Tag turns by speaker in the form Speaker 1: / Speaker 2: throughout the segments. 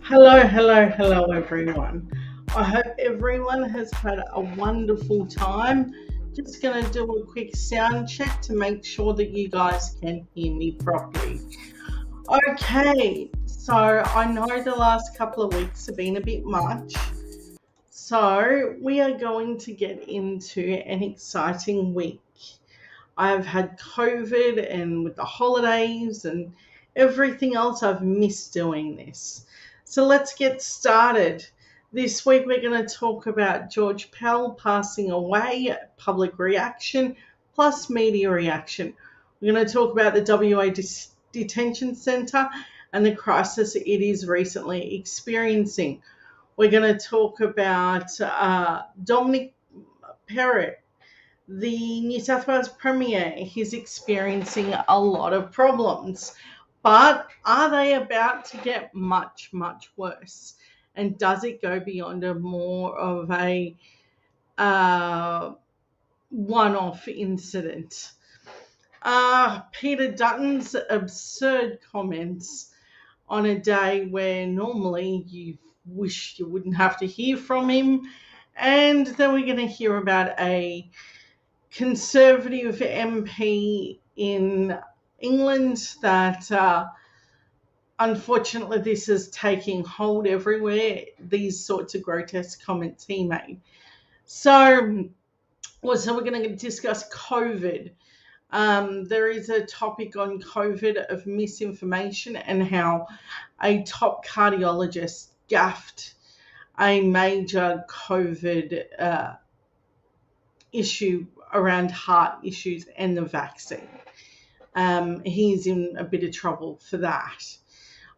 Speaker 1: Hello, everyone. I hope everyone has had a wonderful time. Just going to do a quick sound check to make sure that you guys can hear me properly. Okay, so I know the last couple of weeks have been a bit much. So we are going to get into an exciting week. I have had COVID and with the holidays and everything else, I've missed doing this. So let's get started. This week, we're going to talk about George Pell passing away, public reaction, plus media reaction. We're going to talk about the WA Detention Centre and the crisis it is recently experiencing. We're going to talk about Dominic Perrott, the New South Wales Premier. He's experiencing a lot of problems. But are they about to get much, much worse? And does it go beyond a more of a one-off incident? Peter Dutton's absurd comments on a day where normally you wish you wouldn't have to hear from him. And then we're going to hear about a Conservative MP in England that unfortunately this is taking hold everywhere, these sorts of grotesque comments he made. So we're going to discuss COVID. There is a topic on COVID of misinformation and how a top cardiologist gaffed a major COVID issue around heart issues and the vaccine. He's in a bit of trouble for that.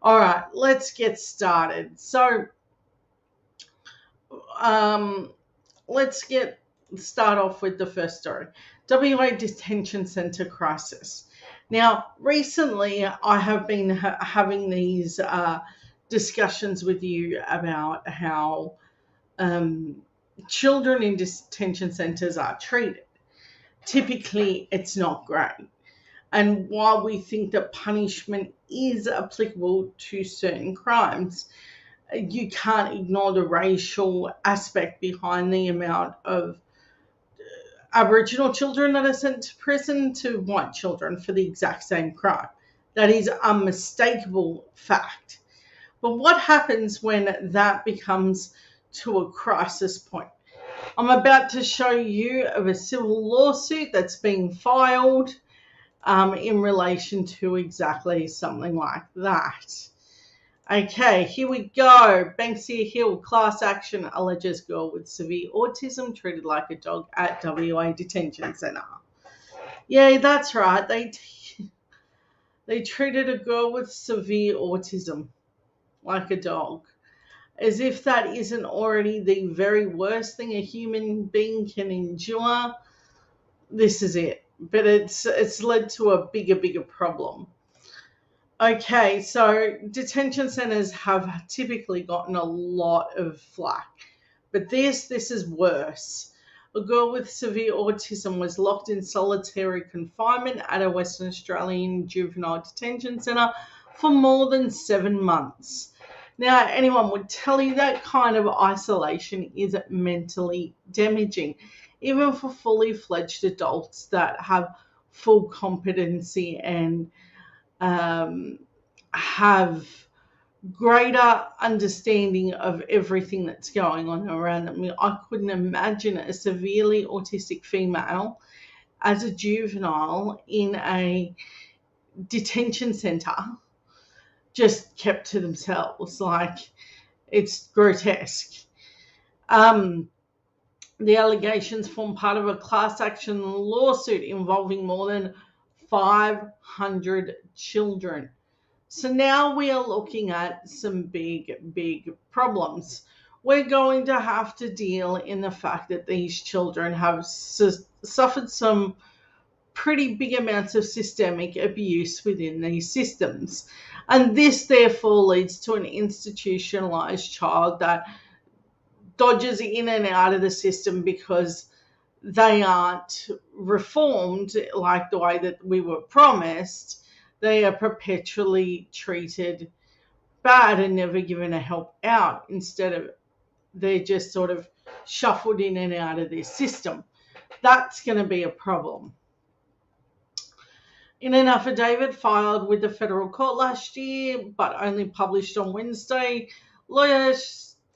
Speaker 1: All right, let's get started. So let's start off with the first story. WA Detention Centre crisis. Now, recently I have been having these discussions with you about how children in detention centres are treated. Typically, it's not great. And while we think that punishment is applicable to certain crimes, you can't ignore the racial aspect behind the amount of Aboriginal children that are sent to prison to white children for the exact same crime. That is a unmistakable fact. But what happens when that becomes to a crisis point? I'm about to show you of a civil lawsuit that's being filed in relation to exactly something like that. Okay, here we go. Banksia Hill, class action, alleges girl with severe autism treated like a dog at WA Detention Centre. Yeah, that's right. They treated a girl with severe autism like a dog. As if that isn't already the very worst thing a human being can endure. This is it. But it's led to a bigger problem. Okay, so detention centres have typically gotten a lot of flack. But this is worse. A girl with severe autism was locked in solitary confinement at a Western Australian juvenile detention centre for more than 7 months. Now, anyone would tell you that kind of isolation is mentally damaging, even for fully fledged adults that have full competency and have greater understanding of everything that's going on around them. I mean, I couldn't imagine a severely autistic female as a juvenile in a detention centre just kept to themselves. Like, it's grotesque. The allegations form part of a class action lawsuit involving more than 500 children. So now we are looking at some big problems. We're going to have to deal in the fact that these children have suffered some pretty big amounts of systemic abuse within these systems. And this therefore leads to an institutionalized child that dodges in and out of the system because they aren't reformed like the way that we were promised. They are perpetually treated bad and never given a help out. Instead of, they're just sort of shuffled in and out of their system. That's going to be a problem. In an affidavit filed with the federal court last year, but only published on Wednesday, lawyer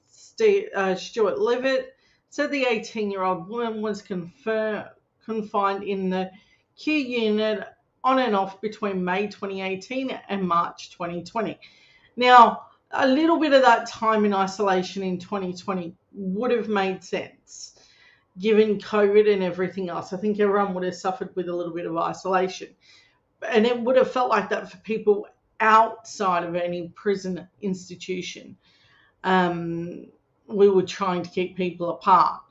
Speaker 1: Stuart Levitt said the 18-year-old woman was confined in the Q unit on and off between May 2018 and March 2020. Now, a little bit of that time in isolation in 2020 would have made sense, given COVID and everything else. I think everyone would have suffered with a little bit of isolation. And it would have felt like that for people outside of any prison institution. We were trying to keep people apart.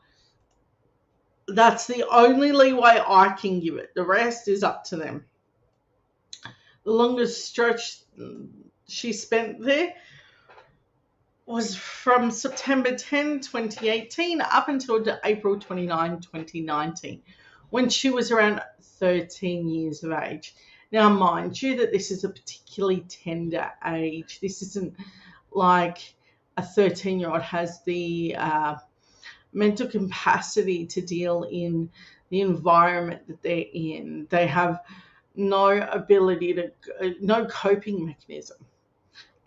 Speaker 1: That's the only leeway I can give it. The rest is up to them. The longest stretch she spent there was from September 10, 2018 up until April 29, 2019, when she was around 13 years of age. Now, mind you that this is a particularly tender age. This isn't like a 13-year-old has the mental capacity to deal in the environment that they're in. They have no coping mechanism.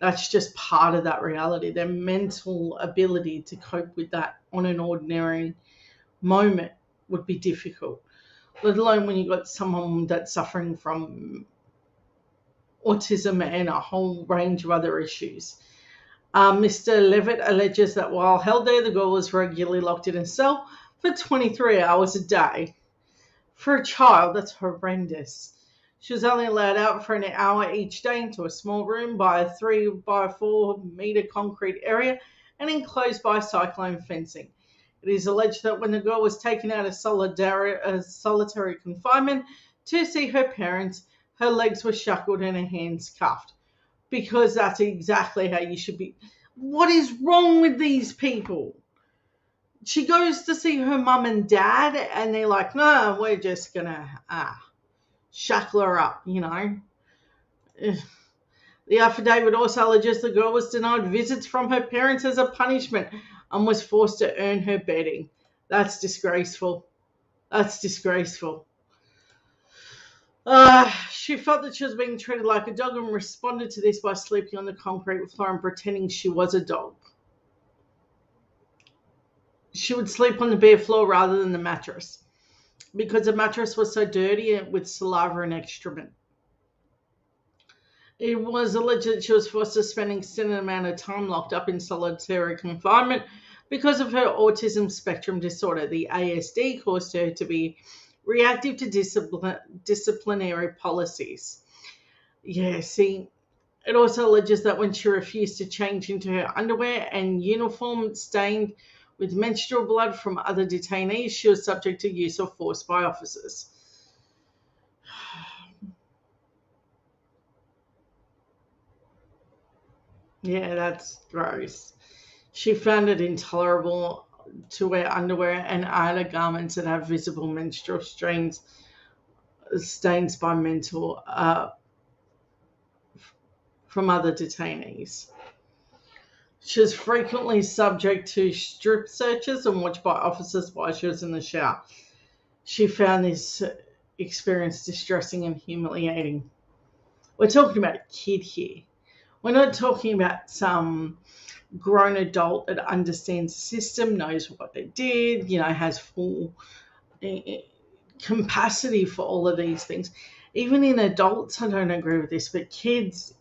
Speaker 1: That's just part of that reality. Their mental ability to cope with that on an ordinary moment would be difficult, let alone when you've got someone that's suffering from autism and a whole range of other issues. Mr. Levitt alleges that while held there, the girl was regularly locked in a cell for 23 hours a day. For a child, that's horrendous. She was only allowed out for an hour each day into a small room by a 3 by 4 metre concrete area and enclosed by cyclone fencing. It is alleged that when the girl was taken out of solitary confinement to see her parents, her legs were shackled and her hands cuffed. Because that's exactly how you should be. What is wrong with these people? She goes to see her mum and dad and they're like, no, we're just going to shackle her up, you know. The affidavit also alleges the girl was denied visits from her parents as a punishment and was forced to earn her bedding. That's disgraceful. That's disgraceful. She felt that she was being treated like a dog and responded to this by sleeping on the concrete floor and pretending she was a dog. She would sleep on the bare floor rather than the mattress because the mattress was so dirty with saliva and excrement. It was alleged that she was forced to spend an extended amount of time locked up in solitary confinement because of her autism spectrum disorder. The ASD caused her to be reactive to disciplinary policies. Yeah, see, it also alleges that when she refused to change into her underwear and uniform stained with menstrual blood from other detainees, she was subject to use of force by officers. Yeah, that's gross. She found it intolerable to wear underwear and outer garments that have visible menstrual stains by mental from other detainees. She was frequently subject to strip searches and watched by officers while she was in the shower. She found this experience distressing and humiliating. We're talking about a kid here. We're not talking about some grown adult that understands the system, knows what they did, has full capacity for all of these things. Even in adults, I don't agree with this, but kids,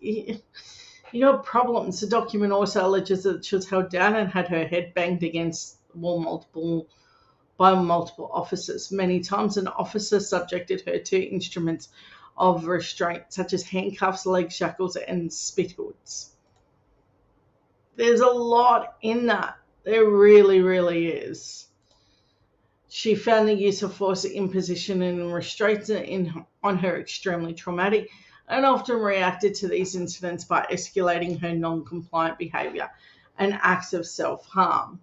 Speaker 1: problems. The document also alleges that she was held down and had her head banged against the wall by multiple officers. Many times an officer subjected her to instruments of restraint, such as handcuffs, leg shackles, and spit hoods. There's a lot in that. There really, really is. She found the use of force, imposition, and restraints on her extremely traumatic and often reacted to these incidents by escalating her non-compliant behaviour and acts of self-harm.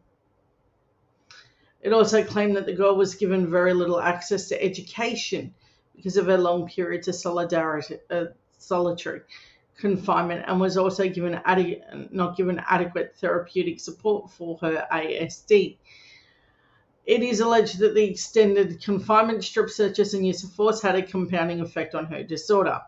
Speaker 1: It also claimed that the girl was given very little access to education because of her long periods of solitary. confinement and was also not given adequate therapeutic support for her ASD. It is alleged that the extended confinement, strip searches, and use of force had a compounding effect on her disorder.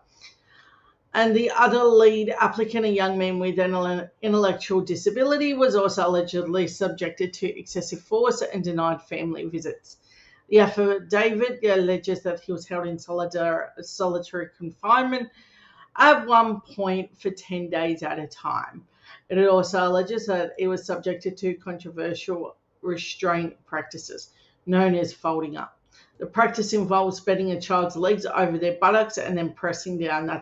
Speaker 1: And the other lead applicant, a young man with an intellectual disability, was also allegedly subjected to excessive force and denied family visits. The affidavit alleges that he was held in solitary confinement at one point for 10 days at a time. It also alleges that he was subjected to controversial restraint practices known as folding up. The practice involves bending a child's legs over their buttocks and then pressing down.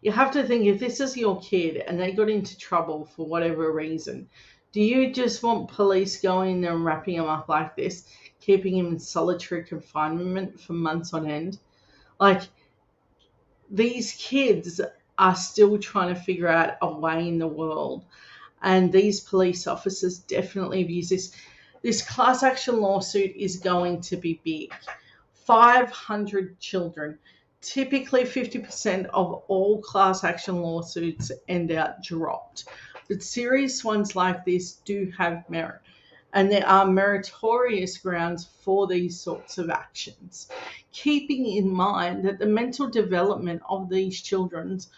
Speaker 1: You have to think, if this is your kid and they got into trouble for whatever reason, do you just want police going there and wrapping him up like this, keeping him in solitary confinement for months on end? Like, these kids are still trying to figure out a way in the world, and these police officers definitely abuse this. This class action lawsuit is going to be big. 500 children. Typically 50% of all class action lawsuits end out dropped. But serious ones like this do have merit, and there are meritorious grounds for these sorts of actions, keeping in mind that the mental development of these children's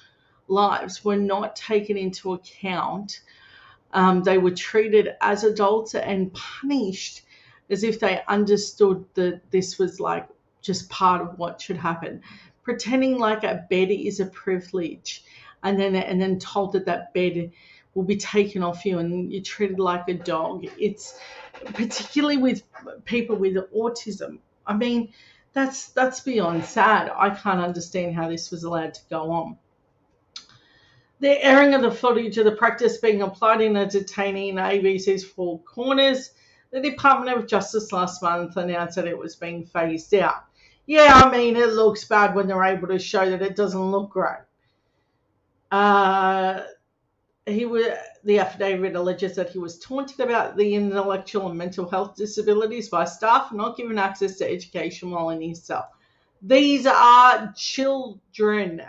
Speaker 1: lives were not taken into account. They were treated as adults and punished as if they understood that this was like just part of what should happen, pretending like a bed is a privilege, and then told that bed will be taken off you and you're treated like a dog. It's particularly with people with autism. I mean, that's beyond sad. I can't understand how this was allowed to go on. The airing of the footage of the practice being applied in a detainee in ABC's Four Corners. The Department of Justice last month announced that it was being phased out. Yeah, I mean, it looks bad when they're able to show that it doesn't look great. The affidavit alleges that he was taunted about the intellectual and mental health disabilities by staff not given access to education while in his cell. These are children.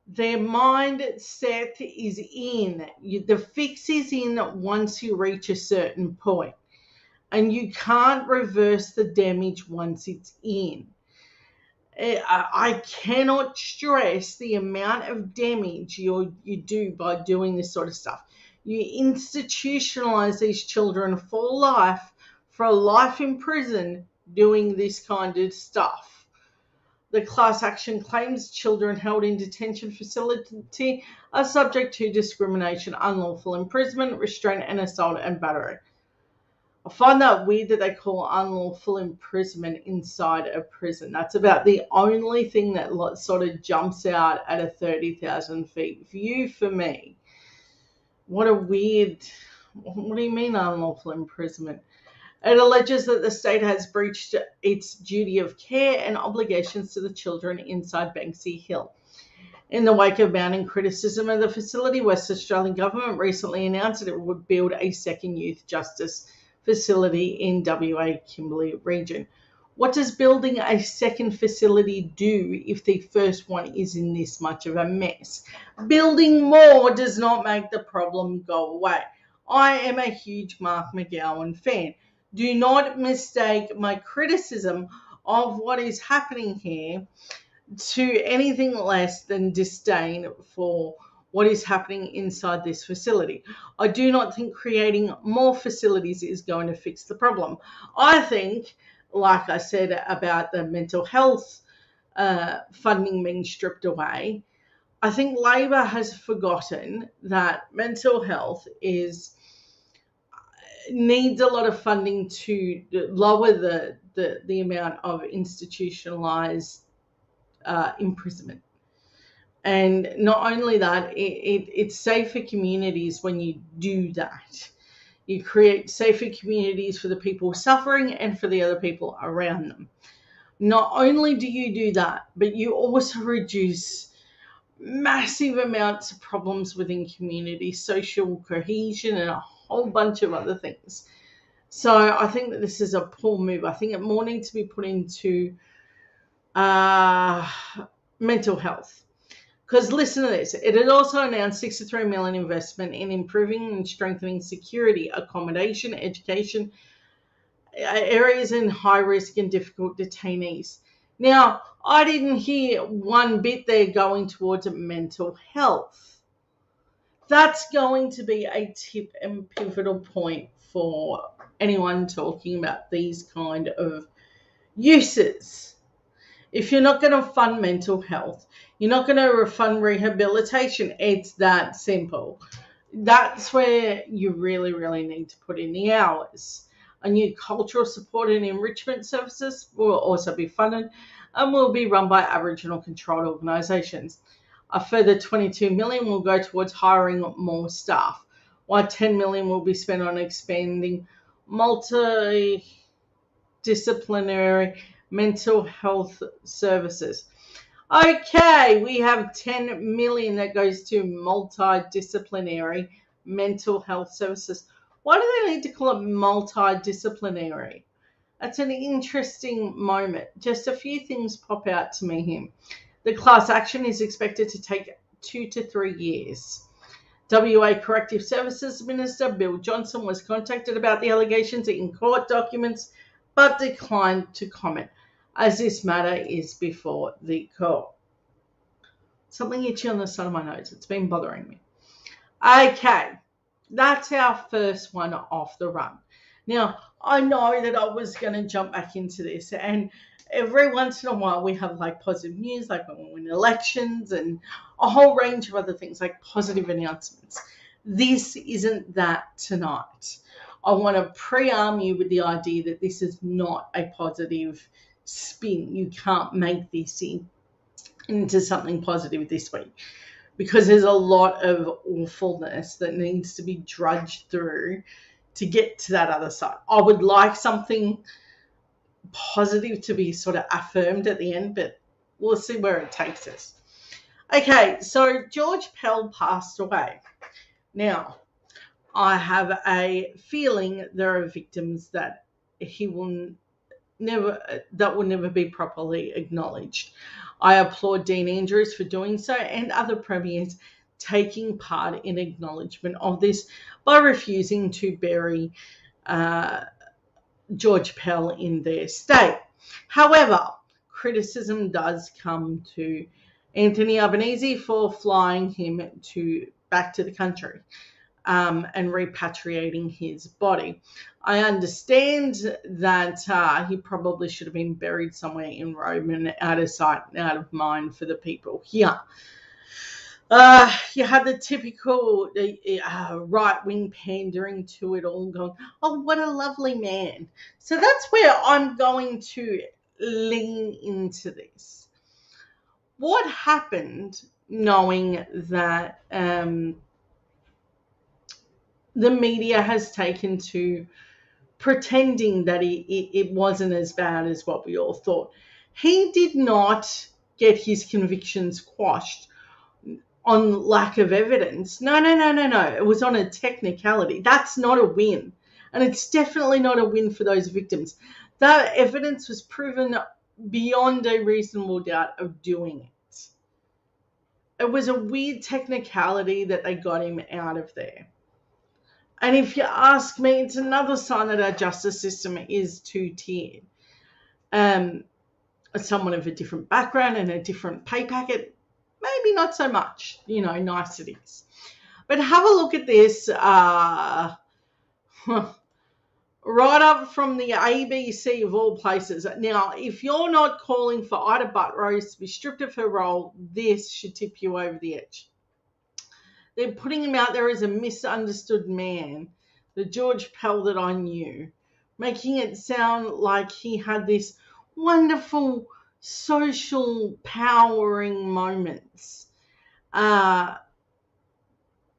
Speaker 1: Their mindset is in. The fix is in once you reach a certain point, and you can't reverse the damage once it's in. I cannot stress the amount of damage you do by doing this sort of stuff. You institutionalize these children for life, for a life in prison, doing this kind of stuff. The class action claims children held in detention facility are subject to discrimination, unlawful imprisonment, restraint, and assault and battery. I find that weird that they call unlawful imprisonment inside a prison. That's about the only thing that sort of jumps out at a 30,000 feet view for me. What do you mean unlawful imprisonment? It alleges that the state has breached its duty of care and obligations to the children inside Banksy Hill. In the wake of mounting criticism of the facility, West Australian Government recently announced that it would build a second youth justice facility in WA Kimberley region. What does building a second facility do if the first one is in this much of a mess? Building more does not make the problem go away. I am a huge Mark McGowan fan. Do not mistake my criticism of what is happening here to anything less than disdain for what is happening inside this facility. I do not think creating more facilities is going to fix the problem. I think, like I said about the mental health funding being stripped away, I think Labor has forgotten that mental health needs a lot of funding to lower the amount of institutionalized imprisonment. And not only that, it's safer communities when you do that. You create safer communities for the people suffering and for the other people around them. Not only do you do that, but you also reduce massive amounts of problems within community, social cohesion, and a whole bunch of other things. So I think that this is a poor move. I think it more needs to be put into uh, mental health. Because listen to this, it had also announced 63 million investment in improving and strengthening security, accommodation, education, areas in high risk and difficult detainees. Now, I didn't hear one bit there going towards mental health. That's going to be a tip and pivotal point for anyone talking about these kind of uses. If you're not going to fund mental health, you're not going to fund rehabilitation. It's that simple. That's where you really, really need to put in the hours. A new cultural support and enrichment services will also be funded and will be run by Aboriginal controlled organisations. A further 22 million will go towards hiring more staff, while 10 million will be spent on expanding multidisciplinary mental health services. Okay, we have 10 million that goes to multidisciplinary mental health services. Why do they need to call it multidisciplinary? That's an interesting moment. Just a few things pop out to me here. The class action is expected to take 2 to 3 years. WA Corrective Services Minister Bill Johnson was contacted about the allegations in court documents but declined to comment, as this matter is before the court. Something itchy on the side of my nose. It's been bothering me. Okay, that's our first one off the run. Now, I know that I was going to jump back into this, and every once in a while we have like positive news, like when we win elections and a whole range of other things, like positive announcements. This isn't that tonight. I want to pre-arm you with the idea that this is not a positive spin. You can't make this into something positive this week, because there's a lot of awfulness that needs to be drudged through to get to that other side. I would like something positive to be sort of affirmed at the end, but we'll see where it takes us. Okay, so George Pell passed away. Now, I have a feeling there are victims that will never be properly acknowledged. I applaud Dean Andrews for doing so, and other premiers taking part in acknowledgement of this by refusing to bury George Pell in their state. However, criticism does come to Anthony Albanese for flying him back to the country and repatriating his body. I understand that he probably should have been buried somewhere in Rome and out of sight and out of mind for the people here. You had the typical right-wing pandering to it all, going, oh, what a lovely man. So that's where I'm going to lean into this. What happened, knowing that the media has taken to pretending that it wasn't as bad as what we all thought? He did not get his convictions quashed on lack of evidence. No. It was on a technicality. That's not a win. And it's definitely not a win for those victims. That evidence was proven beyond a reasonable doubt of doing it. It was a weird technicality that they got him out of there. And if you ask me, it's another sign that our justice system is two-tiered. Someone of a different background and a different pay packet, maybe not so much, niceties. But have a look at this right up from the ABC of all places. Now, if you're not calling for Ida Buttrose to be stripped of her role, this should tip you over the edge. They're putting him out there as a misunderstood man, the George Pell that I knew, making it sound like he had this wonderful social powering moments.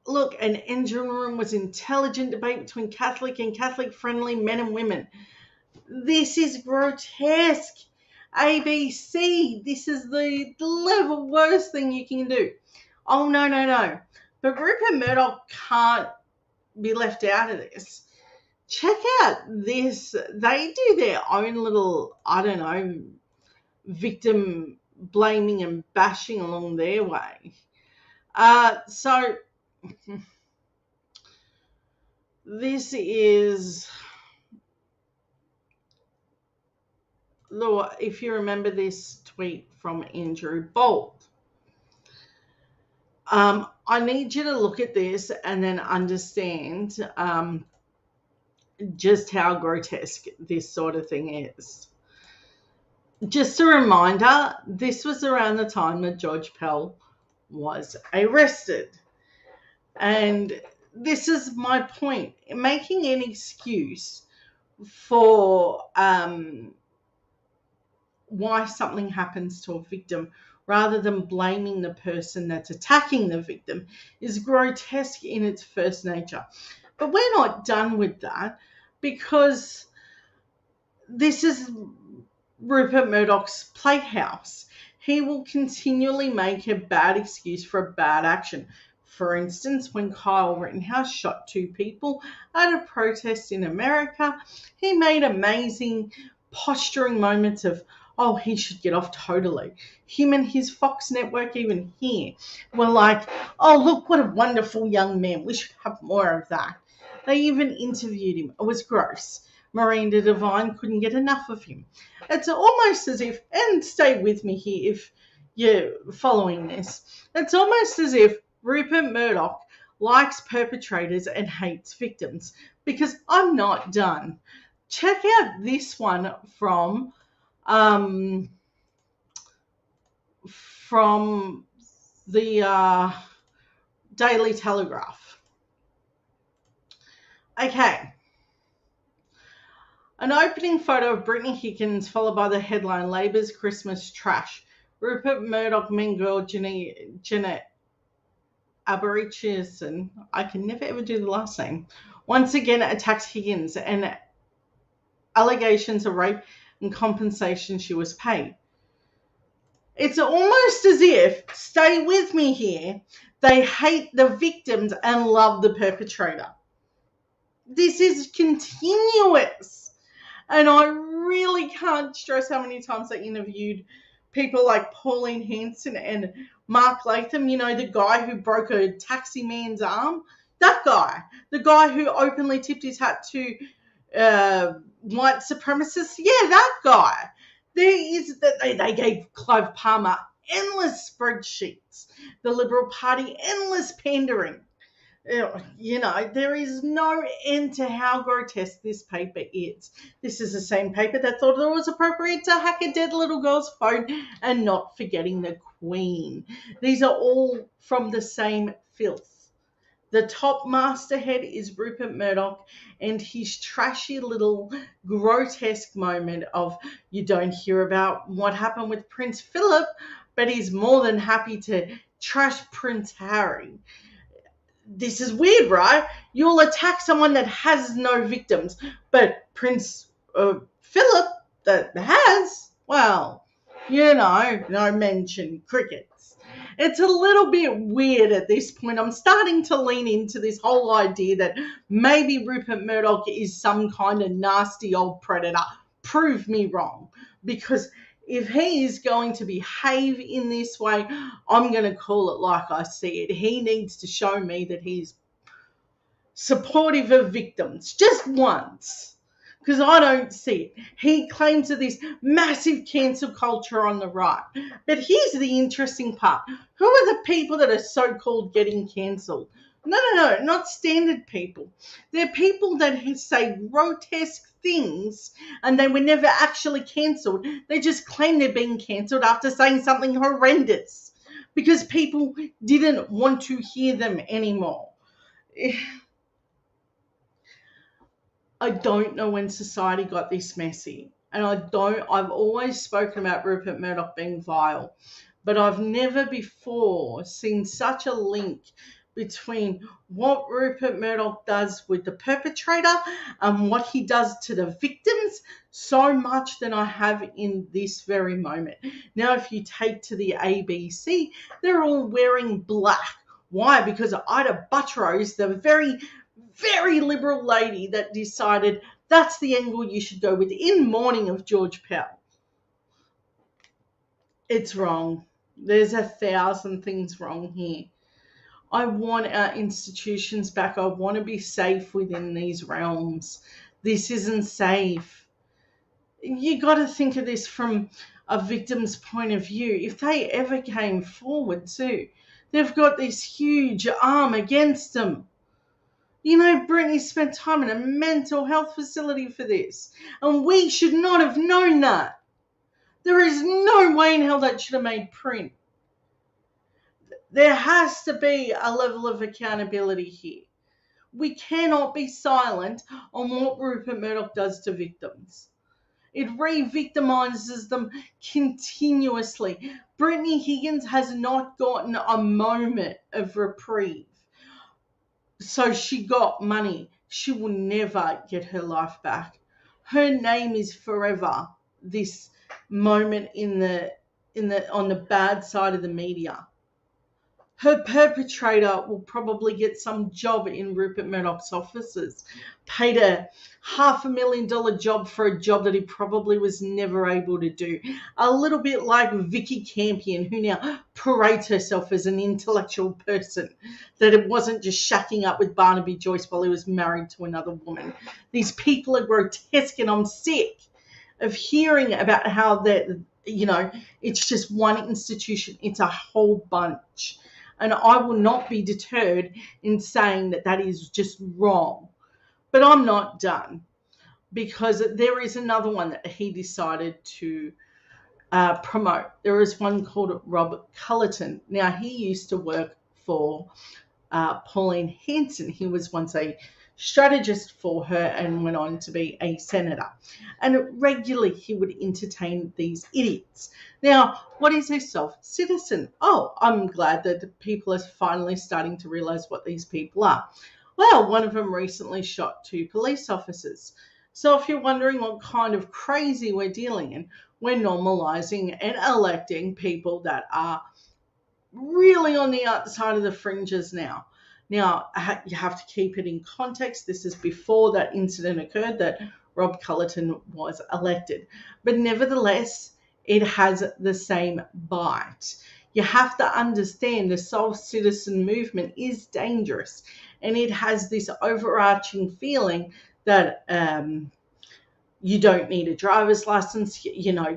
Speaker 1: Look, an engine room was intelligent debate between Catholic and Catholic-friendly men and women. This is grotesque. ABC, this is the level worst thing you can do. Oh, no. But Rupert Murdoch can't be left out of this. check out this. They do their own little, I don't know, victim blaming and bashing along their way. So this is, if you remember this tweet from Andrew Bolt, I need you to look at this and then understand just how grotesque this sort of thing is. Just a reminder, this was around the time that George Pell was arrested. And this is my point. Making an excuse for why something happens to a victim rather than blaming the person that's attacking the victim is grotesque in its first nature. But we're not done with that, because this is Rupert Murdoch's playhouse. He will continually make a bad excuse for a bad action. For instance, when Kyle Rittenhouse shot 2 people at a protest in America, he made amazing posturing moments of, oh, he should get off totally. Him and his Fox network even here were like, oh, look, what a wonderful young man. We should have more of that. They even interviewed him. It was gross. Miranda Devine couldn't get enough of him. It's almost as if, and stay with me here if you're following this, it's almost as if Rupert Murdoch likes perpetrators and hates victims, because I'm not done. Check out this one from the Daily Telegraph. Okay. An opening photo of Brittany Higgins, followed by the headline, Labour's Christmas Trash. Rupert Murdoch, mean girl, Jeanette Aberichisson, I can never ever do the last name, once again attacks Higgins and allegations of rape and compensation she was paid. It's almost as if, stay with me here, they hate the victims and love the perpetrator. This is continuous. And I really can't stress how many times I interviewed people like Pauline Hanson and Mark Latham, you know, the guy who broke a taxi man's arm. That guy. The guy who openly tipped his hat to white supremacists. Yeah, that guy. They gave Clive Palmer endless spreadsheets. The Liberal Party, endless pandering. You know, there is no end to how grotesque this paper is. This is the same paper that thought it was appropriate to hack a dead little girl's phone and not forgetting the Queen. These are all from the same filth. The top masterhead is Rupert Murdoch and his trashy little grotesque moment of, you don't hear about what happened with Prince Philip, but he's more than happy to trash Prince Harry. This is weird, right? You'll attack someone that has no victims, but Prince Philip that has, well, you know, no mention, crickets. It's a little bit weird at this point. I'm starting to lean into this whole idea that maybe Rupert Murdoch is some kind of nasty old predator. Prove me wrong, because if he is going to behave in this way, I'm going to call it like I see it. He needs to show me that he's supportive of victims just once, because I don't see it. He claims that this massive cancel culture on the right. But here's the interesting part. Who are the people that are so-called getting cancelled? No, not standard people. They're people that say grotesque things and they were never actually cancelled. They just claim they're being cancelled after saying something horrendous because people didn't want to hear them anymore. I don't know when society got this messy. And I've always spoken about Rupert Murdoch being vile, but I've never before seen such a link between what Rupert Murdoch does with the perpetrator and what he does to the victims so much than I have in this very moment. Now, if you take to the ABC, they're all wearing black. Why? Because Ida Buttrose, the very very liberal lady that decided that's the angle you should go with in mourning of George Pell. It's wrong. There's 1,000 things wrong here. I want our institutions back. I want to be safe within these realms. This isn't safe. You got to think of this from a victim's point of view. If they ever came forward too, they've got this huge arm against them. You know, Brittany spent time in a mental health facility for this, and we should not have known that. There is no way in hell that should have made print. There has to be a level of accountability here. We cannot be silent on what Rupert Murdoch does to victims. It re-victimizes them continuously. Brittany Higgins has not gotten a moment of reprieve. So she got money. She will never get her life back. Her name is forever this moment on the bad side of the media. Her perpetrator will probably get some job in Rupert Murdoch's offices, paid a $500,000 job for a job that he probably was never able to do. A little bit like Vicky Campion, who now parades herself as an intellectual person, that it wasn't just shacking up with Barnaby Joyce while he was married to another woman. These people are grotesque, and I'm sick of hearing about how that, it's just one institution. It's a whole bunch. And I will not be deterred in saying that that is just wrong. But I'm not done, because there is another one that he decided to promote. There is one called Rob Cullerton. Now, he used to work for Pauline Hanson. He was once a strategist for her and went on to be a senator. And regularly he would entertain these idiots. Now, what is a self-citizen? Oh, I'm glad that people are finally starting to realize what these people are. Well, one of them recently shot 2 police officers. So if you're wondering what kind of crazy we're dealing in, we're normalizing and electing people that are really on the outside of the fringes now. Now, you have to keep it in context. This is before that incident occurred that Rob Cullerton was elected. But nevertheless, it has the same bite. You have to understand the self-citizen movement is dangerous, and it has this overarching feeling that you don't need a driver's license,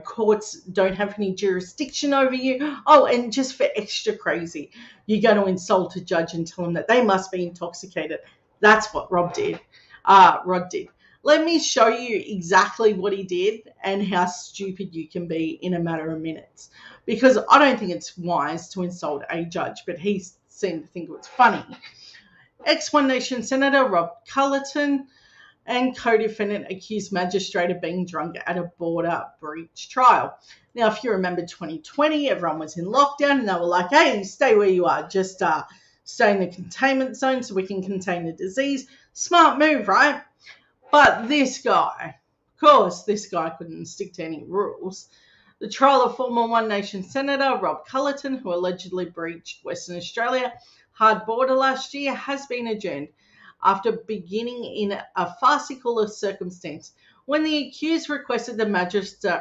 Speaker 1: courts don't have any jurisdiction over you. Oh, and just for extra crazy, you're going to insult a judge and tell them that they must be intoxicated. That's what Rod did. Let me show you exactly what he did and how stupid you can be in a matter of minutes. Because I don't think it's wise to insult a judge, but he seemed to think it was funny. Ex-One Nation Senator Rob Cullerton and co-defendant accused magistrate of being drunk at a border breach trial. Now, if you remember 2020, everyone was in lockdown and they were like, hey, stay where you are. Just stay in the containment zone so we can contain the disease. Smart move, right? But this guy, of course, this guy couldn't stick to any rules. The trial of former One Nation Senator Rob Cullerton, who allegedly breached Western Australia hard border last year, has been adjourned after beginning in a farcical circumstance when the accused requested the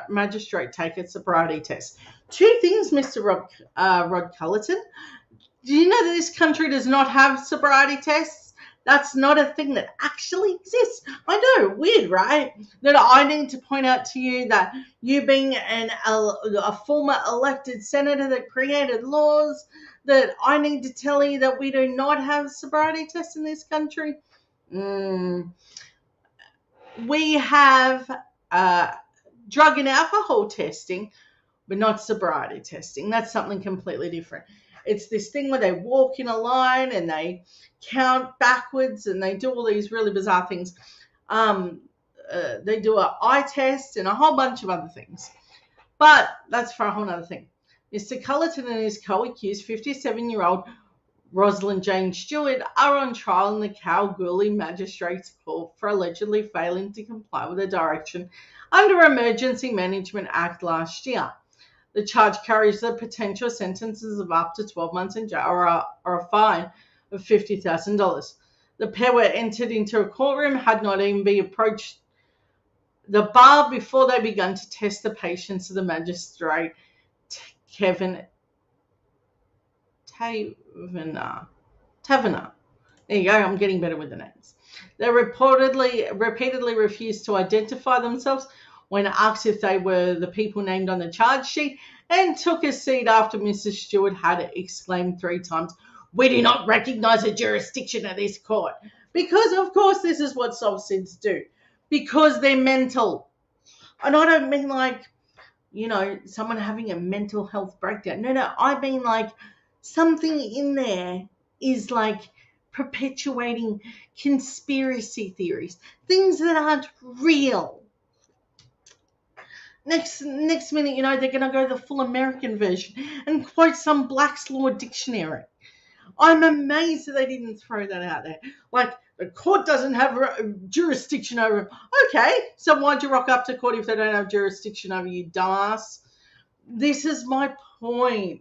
Speaker 1: magistrate take a sobriety test. 2 things, Mr. Rod Cullerton. Do you know that this country does not have sobriety tests? That's not a thing that actually exists. I know, weird, right? That I need to point out to you that you being a former elected senator that created laws, that I need to tell you that we do not have sobriety tests in this country. We have drug and alcohol testing, but not sobriety testing. That's something completely different. It's this thing where they walk in a line and they count backwards and they do all these really bizarre things. They do an eye test and a whole bunch of other things. But that's for a whole other thing. Mr. Cullerton and his co-accused 57-year-old Rosalind Jane Stewart are on trial in the Kalgoorlie Magistrates Court for allegedly failing to comply with a direction under Emergency Management Act last year. The charge carries the potential sentences of up to 12 months in jail or a fine of $50,000. The pair were entered into a courtroom, had not even been approached the bar before they began to test the patience of the magistrate, Kevin Taverner. Taverner. There you go. I'm getting better with the names. They repeatedly refused to identify themselves when asked if they were the people named on the charge sheet, and took a seat after Mrs. Stewart had exclaimed 3 times, "We do not recognise the jurisdiction of this court." Because, of course, this is what SIDs do. Because they're mental. And I don't mean like, someone having a mental health breakdown. No, I mean like something in there is like perpetuating conspiracy theories, things that aren't real. Next minute, they're going to go the full American version and quote some Black's Law dictionary. I'm amazed that they didn't throw that out there. Like, the court doesn't have jurisdiction over them. Okay, so why'd you rock up to court if they don't have jurisdiction over you, dumbass? This is my point.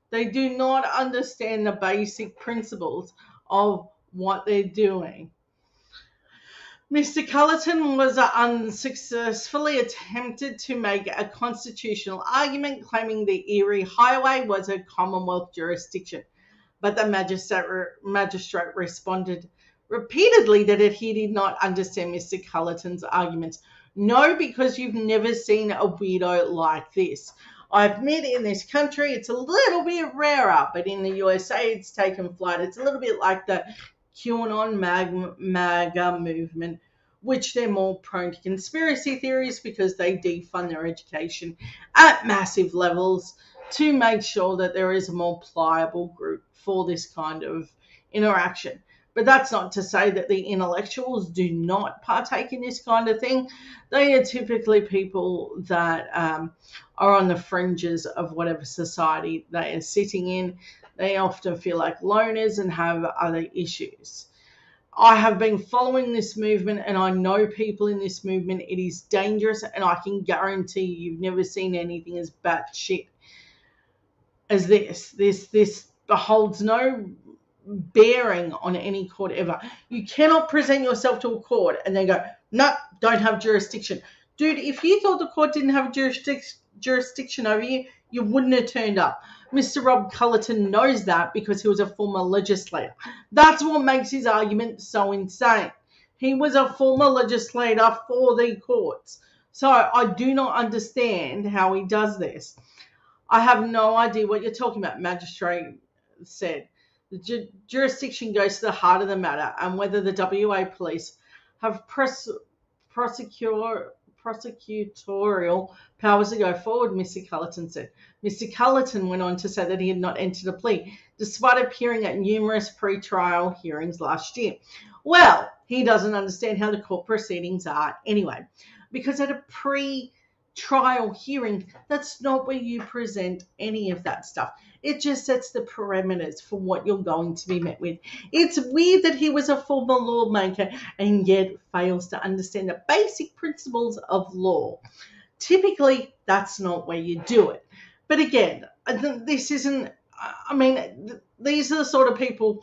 Speaker 1: They do not understand the basic principles of what they're doing. Mr. Cullerton was unsuccessfully attempted to make a constitutional argument claiming the Erie Highway was a Commonwealth jurisdiction, but the magistrate responded repeatedly that he did not understand Mr. Cullerton's arguments. No, because you've never seen a weirdo like this. I admit in this country it's a little bit rarer, but in the USA it's taken flight. It's a little bit like the QAnon MAGA movement, which they're more prone to conspiracy theories because they defund their education at massive levels to make sure that there is a more pliable group for this kind of interaction. But that's not to say that the intellectuals do not partake in this kind of thing. They are typically people that are on the fringes of whatever society they are sitting in. They often feel like loners and have other issues. I have been following this movement and I know people in this movement. It is dangerous, and I can guarantee you've never seen anything as batshit as this. This holds no bearing on any court ever. You cannot present yourself to a court and then go, no, don't have jurisdiction. Dude, if you thought the court didn't have jurisdiction over you, you wouldn't have turned up. Mr. Rob Cullerton knows that because he was a former legislator. That's what makes his argument so insane. He was a former legislator for the courts. So I do not understand how he does this. I have no idea what you're talking about, magistrate said. The jurisdiction goes to the heart of the matter and whether the WA police have prosecutorial powers to go forward, Mr. Cullerton said. Mr. Cullerton went on to say that he had not entered a plea, despite appearing at numerous pre-trial hearings last year. Well, he doesn't understand how the court proceedings are anyway, because at a pre-trial hearing, that's not where you present any of that stuff. It just sets the parameters for what you're going to be met with. It's weird that he was a former lawmaker and yet fails to understand the basic principles of law. Typically, that's not where you do it. But again, this isn't, these are the sort of people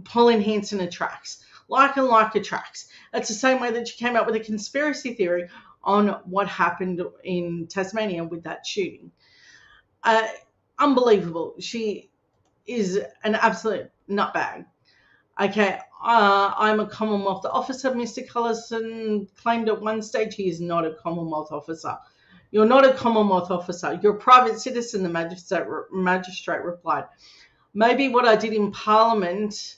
Speaker 1: Pauline Hanson attracts. Like and like attracts. It's the same way that you came up with a conspiracy theory on what happened in Tasmania with that shooting. Unbelievable. She is an absolute nutbag. Okay, I'm a Commonwealth officer, Mr. Cullerton claimed at one stage. He is not a Commonwealth officer. You're not a Commonwealth officer. You're a private citizen, the magistrate replied. Maybe what I did in Parliament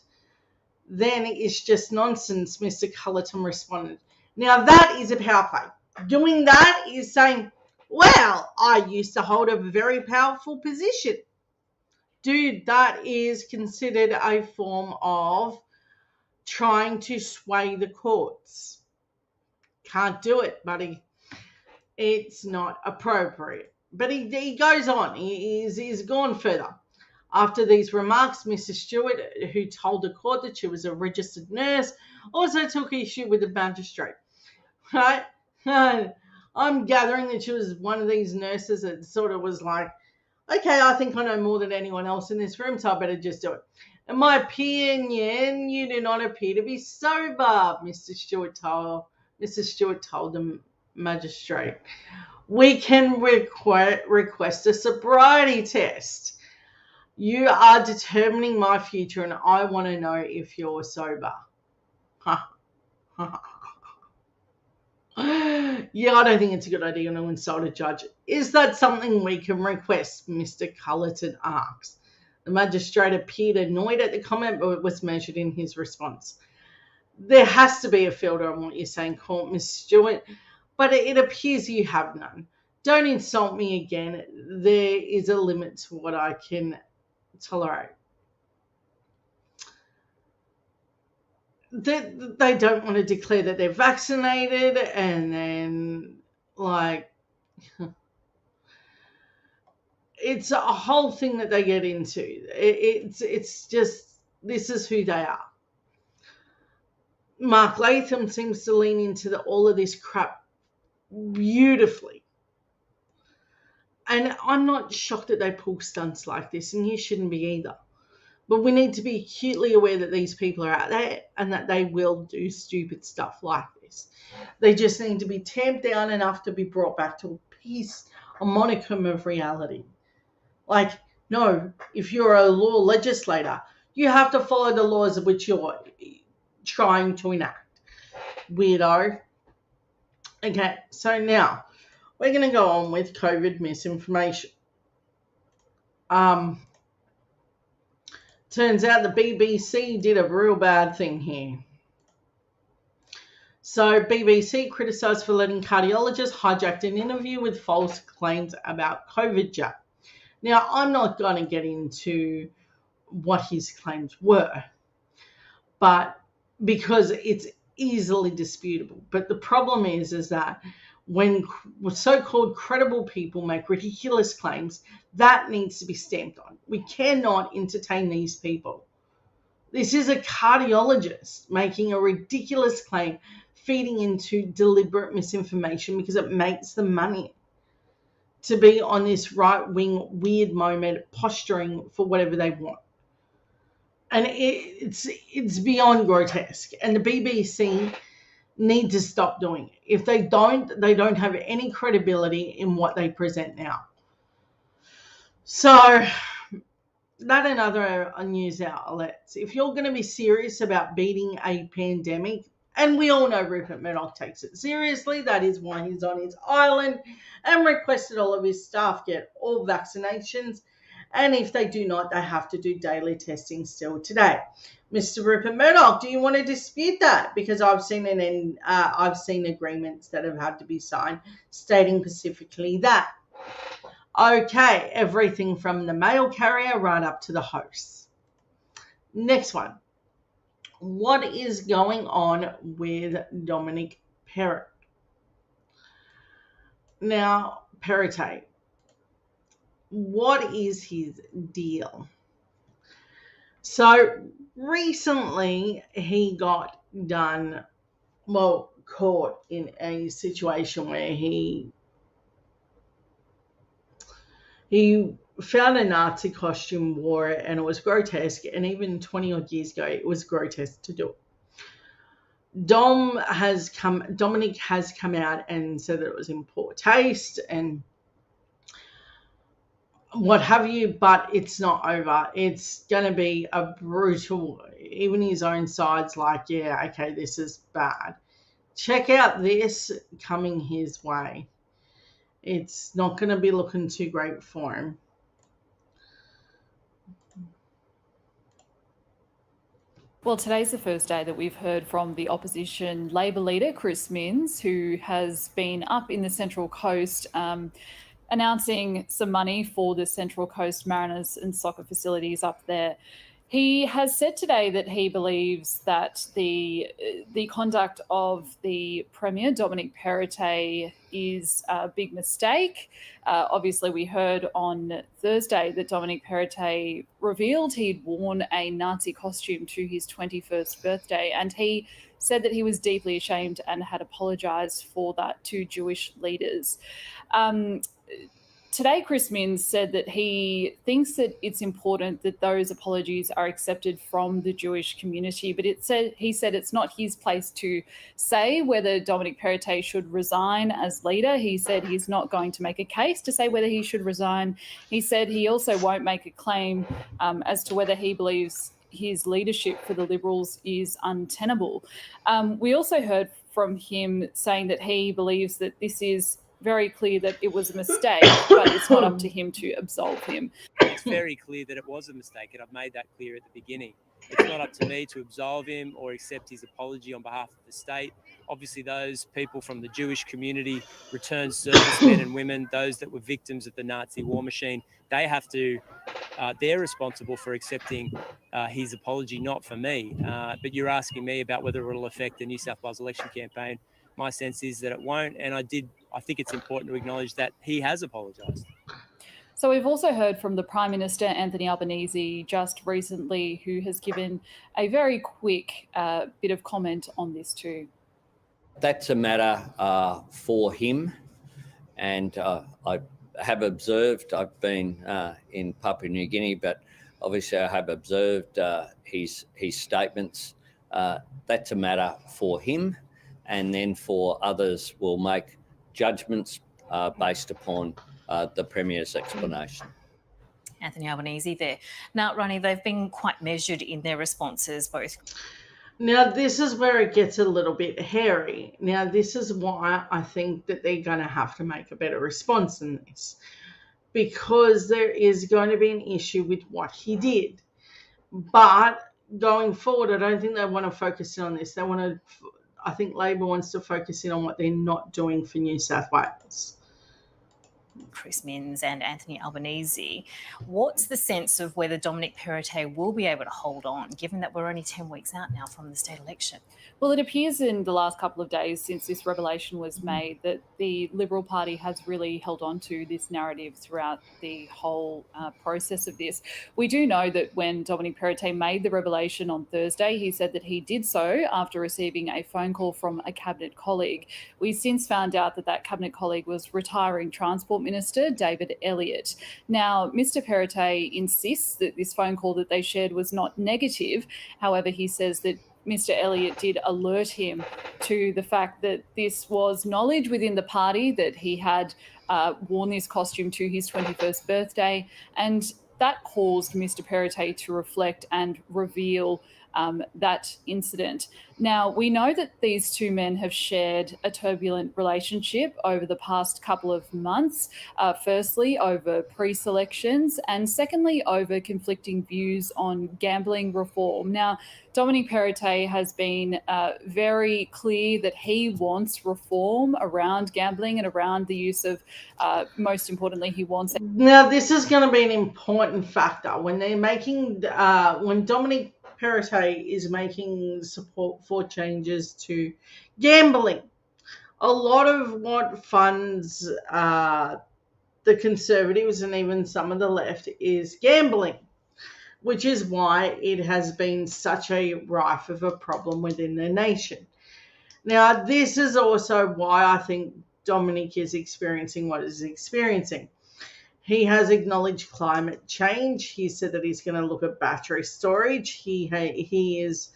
Speaker 1: then is just nonsense, Mr. Cullerton responded. Now that is a power play. Doing that is saying, well, I used to hold a very powerful position. Dude, that is considered a form of trying to sway the courts. Can't do it, buddy. It's not appropriate. But he goes on. He's gone further. After these remarks, Mrs. Stewart, who told the court that she was a registered nurse, also took issue with the magistrate. Right? I'm gathering that she was one of these nurses that sort of was like, okay, I think I know more than anyone else in this room, so I better just do it. In my opinion, you do not appear to be sober, Mrs. Stewart told the magistrate. We can request a sobriety test. You are determining my future, and I want to know if you're sober. Yeah, I don't think it's a good idea to insult a judge. Is that something we can request? Mr. Cullerton asks. The magistrate appeared annoyed at the comment, but was measured in his response. There has to be a filter on what you're saying, Court, Miss Stewart, but it appears you have none. Don't insult me again. There is a limit to what I can tolerate. They don't want to declare that they're vaccinated, and then, like, it's a whole thing that they get into. It's just, this is who they are. Mark Latham seems to lean into all of this crap beautifully. And I'm not shocked that they pull stunts like this, and you shouldn't be either. But we need to be acutely aware that these people are out there and that they will do stupid stuff like this. They just need to be tamped down enough to be brought back to a modicum of reality. Like, no, if you're a law legislator, you have to follow the laws of which you're trying to enact. Weirdo. Okay, so now we're going to go on with COVID misinformation. Turns out the BBC did a real bad thing here. So BBC criticised for letting cardiologists hijack an interview with false claims about COVID jab. Now, I'm not going to get into what his claims were, but because it's easily disputable. But the problem is that when so-called credible people make ridiculous claims, that needs to be stamped on. We cannot entertain these people. This is a cardiologist making a ridiculous claim, feeding into deliberate misinformation because it makes them money to be on this right-wing weird moment posturing for whatever they want. And it's beyond grotesque. And the BBC need to stop doing it. If they don't have any credibility in what they present now. So that and other news outlets. If you're going to be serious about beating a pandemic, and we all know Rupert Murdoch takes it seriously, that is why he's on his island and requested all of his staff get all vaccinations. And if they do not, they have to do daily testing still today. Mr. Rupert Murdoch, do you want to dispute that? Because I've seen agreements that have had to be signed stating specifically that. Okay, everything from the mail carrier right up to the host. Next one. What is going on with Dominic Perrott? Now, Perrottet, what is his deal? So recently he got caught in a situation where he found a Nazi costume, wore it, and it was grotesque. And even 20 odd years ago, it was grotesque to do it. Dominic has come out and said that it was in poor taste and what have you, but it's not over. It's going to be a brutal, even his own side's like, yeah, okay, this is bad. Check out this coming his way. It's not going to be looking too great for him.
Speaker 2: Well, today's the first day that we've heard from the opposition Labor leader, Chris Minns, who has been up in the Central Coast announcing some money for the Central Coast Mariners and soccer facilities up there. He has said today that he believes that the conduct of the Premier, Dominic Perrottet, is a big mistake. Obviously, we heard on Thursday that Dominic Perrottet revealed he'd worn a Nazi costume to his 21st birthday, and he said that he was deeply ashamed and had apologised for that to Jewish leaders. today, Chris Minns said that he thinks that it's important that those apologies are accepted from the Jewish community, but he said it's not his place to say whether Dominic Perrottet should resign as leader. He said he's not going to make a case to say whether he should resign. He said he also won't make a claim as to whether he believes his leadership for the Liberals is untenable. We also heard from him saying that he believes that this is very clear that it was a mistake, but it's not up to him to absolve him.
Speaker 3: It's very clear that it was a mistake, and I've made that clear at the beginning. It's not up to me to absolve him or accept his apology on behalf of the state. Obviously, those people from the Jewish community, returned servicemen and women, those that were victims of the Nazi war machine, they have to, they're responsible for accepting his apology, not for me. But you're asking me about whether it will affect the New South Wales election campaign. My sense is that it won't, and I think it's important to acknowledge that he has apologised.
Speaker 2: So we've also heard from the Prime Minister, Anthony Albanese, just recently, who has given a very quick bit of comment on this too.
Speaker 4: That's a matter for him, and I have observed, I've been in Papua New Guinea, but obviously I have observed his statements. That's a matter for him, and then for others will make judgments based upon the Premier's explanation.
Speaker 5: Anthony Albanese there. Now, Ronnie, they've been quite measured in their responses, both.
Speaker 1: Now, this is where it gets a little bit hairy. Now, this is why I think that they're going to have to make a better response than this, because there is going to be an issue with what he did. But going forward, I don't think they want to focus in on this. I think Labor wants to focus in on what they're not doing for New South Wales.
Speaker 5: Chris Minns and Anthony Albanese. What's the sense of whether Dominic Perrottet will be able to hold on, given that we're only 10 weeks out now from the state election?
Speaker 2: Well, it appears in the last couple of days since this revelation was made that the Liberal Party has really held on to this narrative throughout the whole process of this. We do know that when Dominic Perrottet made the revelation on Thursday, he said that he did so after receiving a phone call from a cabinet colleague. We since found out that cabinet colleague was retiring Transport Minister David Elliott. Now, Mr. Perrottet insists that this phone call that they shared was not negative. However, he says that Mr. Elliott did alert him to the fact that this was knowledge within the party, that he had worn this costume to his 21st birthday, and that caused Mr. Perrottet to reflect and reveal that incident. Now, we know that these two men have shared a turbulent relationship over the past couple of months, firstly over pre-selections and secondly over conflicting views on gambling reform. Now, Dominic Perrottet has been very clear that he wants reform around gambling and around the use of, most importantly, he wants...
Speaker 1: Now, this is going to be an important factor when they're making, when Dominic Perrottet is making support for changes to gambling. A lot of what funds the Conservatives and even some of the left is gambling, which is why it has been such a rife of a problem within the nation. Now, this is also why I think Dominic is experiencing what he's experiencing. He has acknowledged climate change. He said that he's going to look at battery storage. He is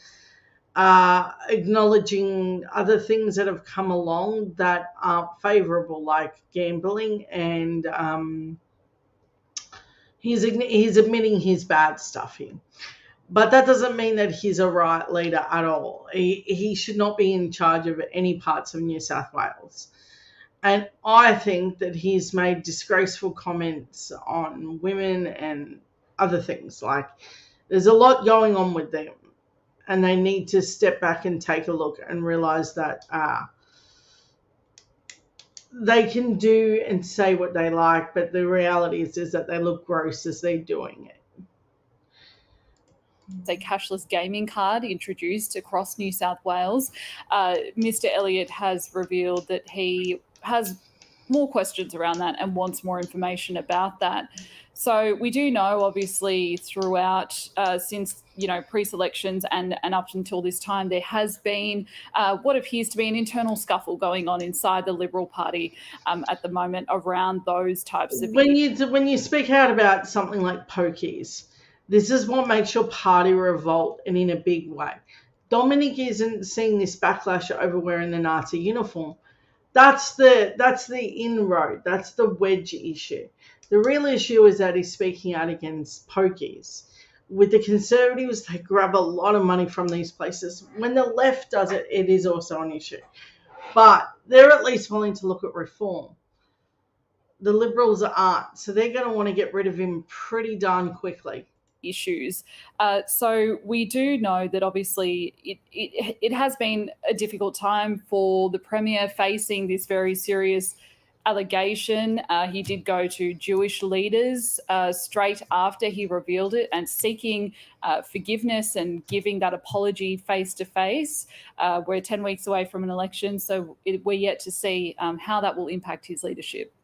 Speaker 1: acknowledging other things that have come along that aren't favourable, like gambling, and he's admitting his bad stuff here. But that doesn't mean that he's a right leader at all. He should not be in charge of any parts of New South Wales. And I think that he's made disgraceful comments on women and other things. Like, there's a lot going on with them, and they need to step back and take a look and realise that they can do and say what they like, but the reality is that they look gross as they're doing it.
Speaker 2: A cashless gaming card introduced across New South Wales. Mr. Elliott has revealed that he has more questions around that and wants more information about that. So we do know, obviously, throughout since pre-selections and up until this time, there has been what appears to be an internal scuffle going on inside the Liberal Party at the moment around those types of issues.
Speaker 1: When you speak out about something like pokies, this is what makes your party revolt, and in a big way. Dominic isn't seeing this backlash over wearing the Nazi uniform. That's the inroad. That's the wedge issue. The real issue is that he's speaking out against pokies. With the Conservatives, they grab a lot of money from these places. When the left does it, it is also an issue. But they're at least willing to look at reform. The Liberals aren't. So they're going to want to get rid of him pretty darn quickly.
Speaker 2: Issues. So we do know that obviously it has been a difficult time for the Premier facing this very serious allegation. He did go to Jewish leaders straight after he revealed it and seeking forgiveness and giving that apology face to face. We're 10 weeks away from an election, so we're yet to see how that will impact his leadership.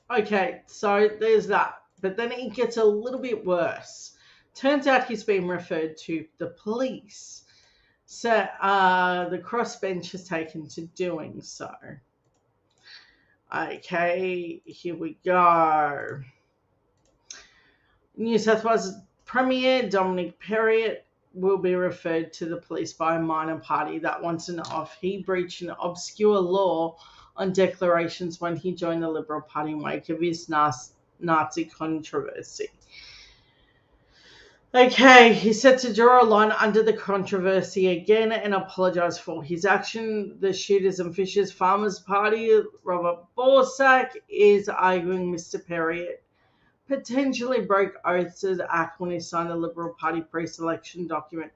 Speaker 1: Okay, so there's that. But then it gets a little bit worse. Turns out he's been referred to the police. So the crossbench has taken to doing so. Okay, here we go. New South Wales Premier Dominic Perrott will be referred to the police by a minor party that wants to know if he breached an obscure law on declarations when he joined the Liberal Party in wake of his Nazi controversy. Okay, he's set to draw a line under the controversy again and apologise for his action. The Shooters and Fishers Farmers Party, Robert Borsak, is arguing Mr. Perrott potentially broke oaths to the act when he signed the Liberal Party pre-selection document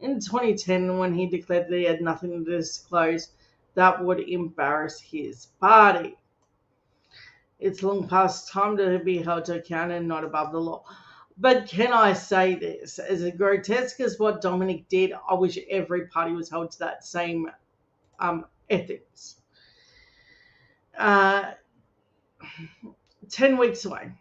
Speaker 1: in 2010 when he declared that he had nothing to disclose that would embarrass his party. It's long past time to be held to account and not above the law. But can I say this? As grotesque as what Dominic did, I wish every party was held to that same ethics. 10 weeks away.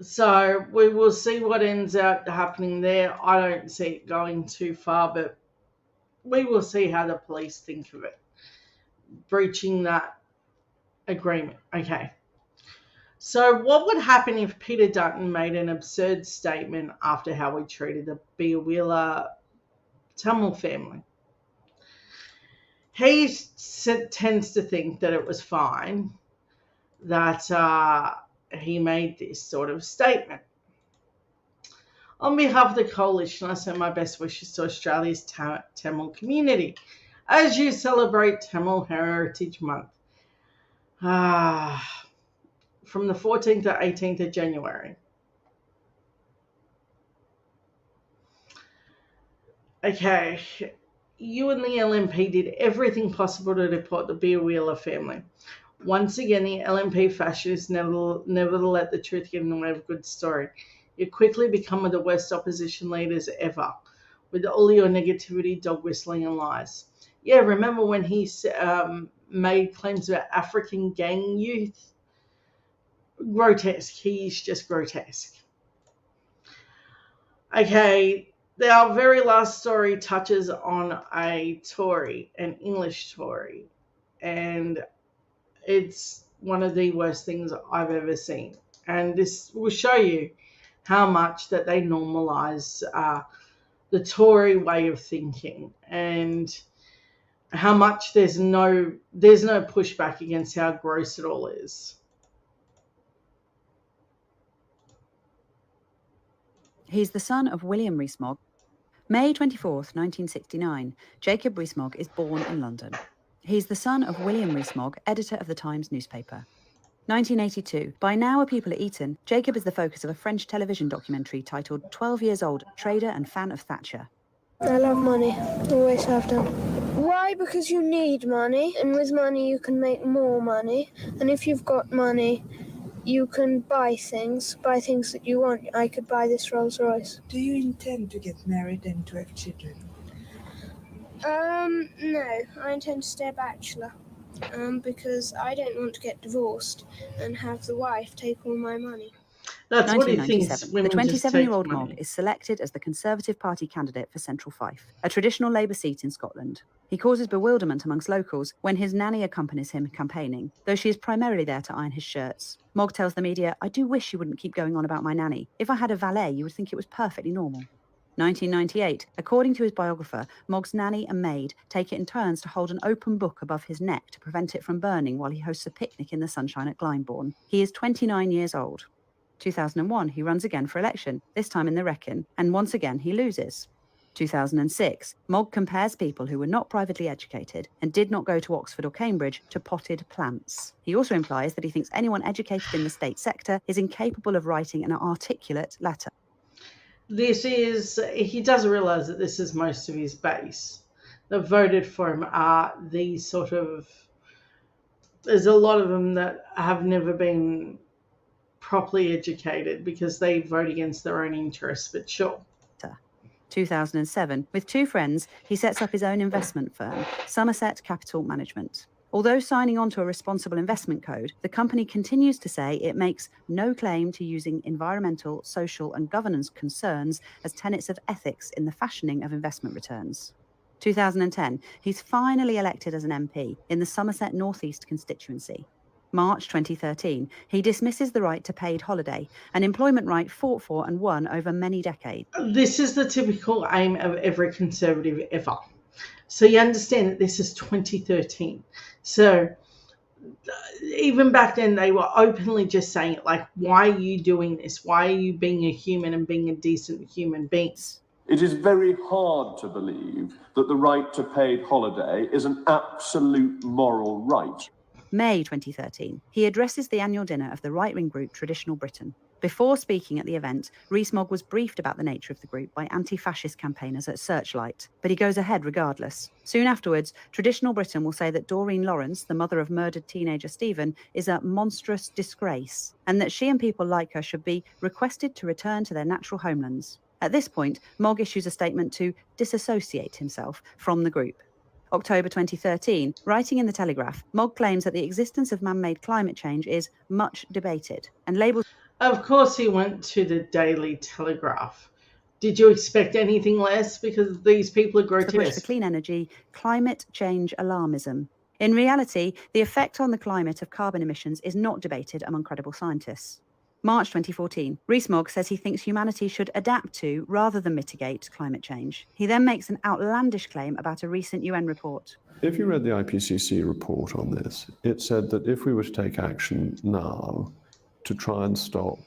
Speaker 1: So we will see what ends up happening there. I don't see it going too far, but we will see how the police think of it. Breaching that agreement. Okay. So what would happen if Peter Dutton made an absurd statement after how he treated the Biawila Tamil family? He tends to think that it was fine that he made this sort of statement. On behalf of the coalition, I send my best wishes to Australia's Tamil community as you celebrate Tamil Heritage Month. From the 14th to 18th of January. Okay, you and the LNP did everything possible to deport the Biawila family. Once again, the LNP fascists never let the truth get in the way of a good story. You quickly become one of the worst opposition leaders ever, with all your negativity, dog whistling, and lies. Yeah, remember when he made claims about African gang youth? Grotesque. He's just grotesque. Okay, our very last story touches on a Tory, an English Tory, and it's one of the worst things I've ever seen. And this will show you how much that they normalise the Tory way of thinking and how much there's no pushback against how gross it all is.
Speaker 6: He's the son of William Rees-Mogg. May 24th, 1969, Jacob Rees-Mogg is born in London. He's the son of William Rees-Mogg, editor of the Times newspaper. 1982. By now a people at Eton, Jacob is the focus of a French television documentary titled 12 Years Old, Trader and Fan of Thatcher.
Speaker 7: I love money. Always have done. Why? Because you need money, and with money you can make more money. And if you've got money, you can buy things that you want. I could buy this Rolls Royce.
Speaker 8: Do you intend to get married and to have children?
Speaker 7: No. I intend to stay a bachelor. because I don't want to get divorced and have the wife take all my money.
Speaker 1: That's what he thinks
Speaker 6: 1997.
Speaker 1: women
Speaker 6: The
Speaker 1: just take
Speaker 6: 27-year-old
Speaker 1: money.
Speaker 6: Mogg is selected as the Conservative Party candidate for Central Fife, a traditional Labour seat in Scotland. He causes bewilderment amongst locals when his nanny accompanies him campaigning, though she is primarily there to iron his shirts. Mogg tells the media, "I do wish you wouldn't keep going on about my nanny. If I had a valet, you would think it was perfectly normal." 1998. According to his biographer, Mogg's nanny and maid take it in turns to hold an open book above his neck to prevent it from burning while he hosts a picnic in the sunshine at Glyndebourne. He is 29 years old. 2001, he runs again for election, this time in the Wrekin, and once again he loses. 2006, Mogg compares people who were not privately educated and did not go to Oxford or Cambridge to potted plants. He also implies that he thinks anyone educated in the state sector is incapable of writing an articulate letter.
Speaker 1: He does realise that this is most of his base that voted for him are these sort of, there's a lot of them that have never been properly educated because they vote against their own interests, but sure.
Speaker 6: 2007, with two friends, he sets up his own investment firm, Somerset Capital Management. Although signing on to a responsible investment code, the company continues to say it makes no claim to using environmental, social, and governance concerns as tenets of ethics in the fashioning of investment returns. 2010, he's finally elected as an MP in the Somerset North East constituency. March 2013, he dismisses the right to paid holiday, an employment right fought for and won over many decades.
Speaker 1: This is the typical aim of every Conservative ever. So you understand that this is 2013. So even back then, they were openly just saying, like, why are you doing this? Why are you being a human and being a decent human being?
Speaker 9: It is very hard to believe that the right to paid holiday is an absolute moral right.
Speaker 6: May 2013, he addresses the annual dinner of the right-wing group Traditional Britain. Before speaking at the event, Rees-Mogg was briefed about the nature of the group by anti-fascist campaigners at Searchlight, but he goes ahead regardless. Soon afterwards, Traditional Britain will say that Doreen Lawrence, the mother of murdered teenager Stephen, is a monstrous disgrace, and that she and people like her should be requested to return to their natural homelands. At this point, Mogg issues a statement to disassociate himself from the group. October 2013, writing in The Telegraph, Mogg claims that the existence of man-made climate change is much debated and labels...
Speaker 1: Of course he went to the Daily Telegraph. Did you expect anything less? Because these people are grotesque.
Speaker 6: The push for clean energy, climate change alarmism. In reality, the effect on the climate of carbon emissions is not debated among credible scientists. March 2014, Rees-Mogg says he thinks humanity should adapt to, rather than mitigate, climate change. He then makes an outlandish claim about a recent UN report.
Speaker 10: If you read the IPCC report on this, it said that if we were to take action now to try and stop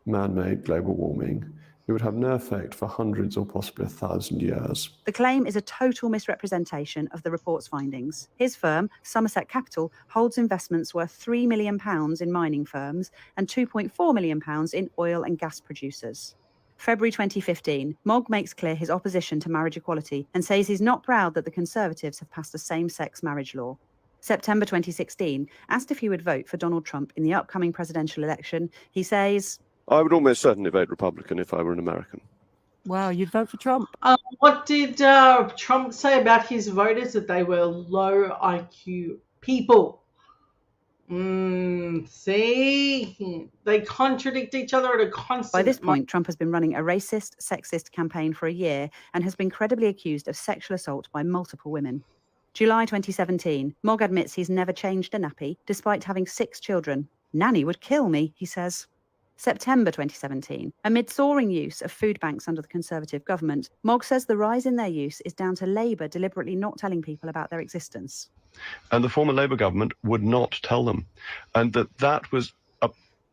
Speaker 10: man-made global warming, it would have no effect for hundreds or possibly 1,000 years.
Speaker 6: The claim is a total misrepresentation of the report's findings. His firm, Somerset Capital, holds investments worth £3 million in mining firms and £2.4 million in oil and gas producers. February 2015, Mogg makes clear his opposition to marriage equality and says he's not proud that the Conservatives have passed a same-sex marriage law. September 2016, asked if he would vote for Donald Trump in the upcoming presidential election, he says,
Speaker 11: I would almost certainly vote Republican if I were an American.
Speaker 12: Wow, you'd vote for Trump?
Speaker 1: What did Trump say about his voters? That they were low IQ people. See? They contradict each other at a constant...
Speaker 6: By this point, Trump has been running a racist, sexist campaign for a year and has been credibly accused of sexual assault by multiple women. July 2017, Mogg admits he's never changed a nappy, despite having 6 children. Nanny would kill me, he says. September 2017, amid soaring use of food banks under the Conservative government, Mogg says the rise in their use is down to Labour deliberately not telling people about their existence.
Speaker 11: And the former Labour government would not tell them. And that was a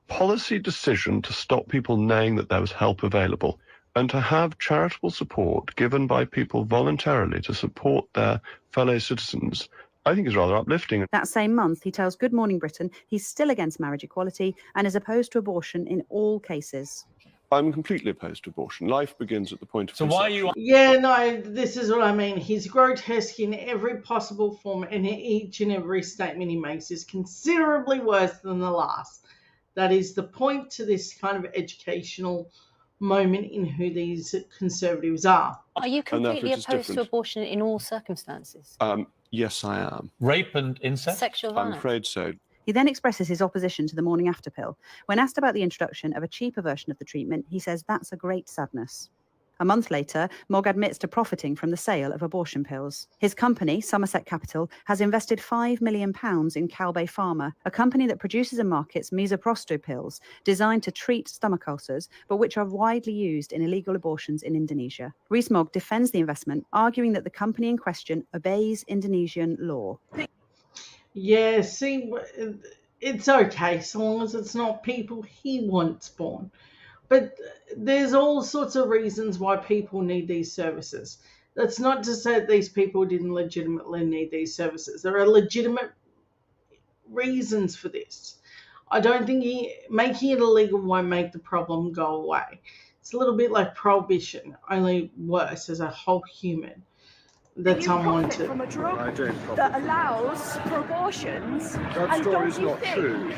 Speaker 11: policy decision to stop people knowing that there was help available, and to have charitable support given by people voluntarily to support their fellow citizens, I think is rather uplifting.
Speaker 6: That same month, he tells Good Morning Britain he's still against marriage equality and is opposed to abortion in all cases.
Speaker 11: I'm completely opposed to abortion. Life begins at the point of conception.
Speaker 1: Why are you... Yeah, no, this is what I mean. He's grotesque in every possible form, and each and every statement he makes is considerably worse than the last. That is the point to this kind of educational moment in who these Conservatives are.
Speaker 5: Are you completely opposed to abortion in all circumstances?
Speaker 10: Yes, I am.
Speaker 13: Rape and incest?
Speaker 5: Sexual
Speaker 10: I'm
Speaker 5: violence.
Speaker 10: afraid so.
Speaker 6: He then expresses his opposition to the morning after pill. When asked about the introduction of a cheaper version of the treatment, he says that's a great sadness. A month later, Mogg admits to profiting from the sale of abortion pills. His company, Somerset Capital, has invested £5 million in Calbe Pharma, a company that produces and markets misoprostol pills designed to treat stomach ulcers, but which are widely used in illegal abortions in Indonesia. Rees-Mogg defends the investment, arguing that the company in question obeys Indonesian law.
Speaker 1: Yeah, see, it's okay so long as it's not people he wants born. But there's all sorts of reasons why people need these services. That's not to say that these people didn't legitimately need these services. There are legitimate reasons for this. I don't think making it illegal won't make the problem go away. It's a little bit like prohibition, only worse as a whole human that's unwanted.
Speaker 9: From a drug
Speaker 10: I don't profit
Speaker 9: that
Speaker 10: from
Speaker 9: allows for abortions.
Speaker 10: That story's not true,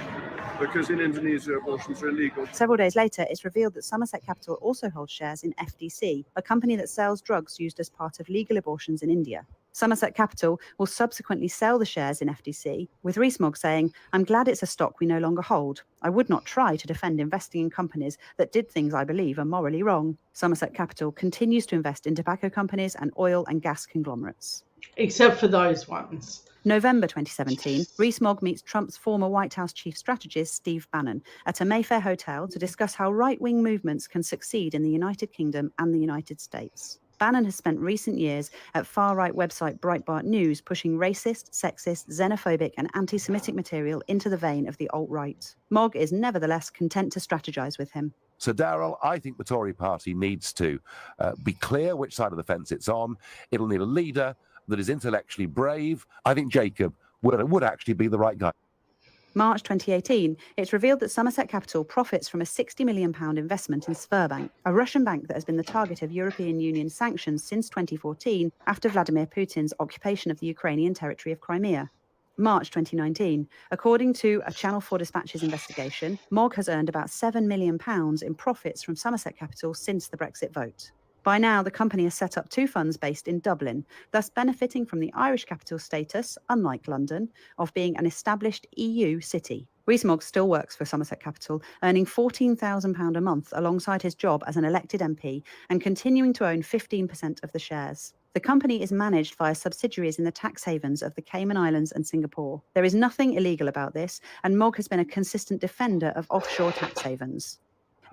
Speaker 10: because in Indonesia abortions are illegal.
Speaker 6: Several days later, it's revealed that Somerset Capital also holds shares in FDC, a company that sells drugs used as part of legal abortions in India. Somerset Capital will subsequently sell the shares in FDC, with Rees-Mogg saying, "I'm glad it's a stock we no longer hold. I would not try to defend investing in companies that did things I believe are morally wrong." Somerset Capital continues to invest in tobacco companies and oil and gas conglomerates.
Speaker 1: Except for those ones.
Speaker 6: November 2017, Rees-Mogg meets Trump's former White House chief strategist, Steve Bannon, at a Mayfair hotel to discuss how right-wing movements can succeed in the United Kingdom and the United States. Bannon has spent recent years at far-right website Breitbart News pushing racist, sexist, xenophobic and anti-Semitic material into the vein of the alt-right. Mogg is nevertheless content to strategize with him.
Speaker 14: So, Darryl, I think the Tory party needs to be clear which side of the fence it's on. It'll need a leader that is intellectually brave. I think Jacob would actually be the right guy.
Speaker 6: March 2018, it's revealed that Somerset Capital profits from a £60 million investment in Sberbank, a Russian bank that has been the target of European Union sanctions since 2014 after Vladimir Putin's occupation of the Ukrainian territory of Crimea. March 2019, according to a Channel 4 Dispatches investigation, Mogg has earned about £7 million in profits from Somerset Capital since the Brexit vote. By now, the company has set up two funds based in Dublin, thus benefiting from the Irish capital status, unlike London, of being an established EU city. Rees-Mogg still works for Somerset Capital, earning £14,000 a month alongside his job as an elected MP and continuing to own 15% of the shares. The company is managed via subsidiaries in the tax havens of the Cayman Islands and Singapore. There is nothing illegal about this, and Mogg has been a consistent defender of offshore tax havens.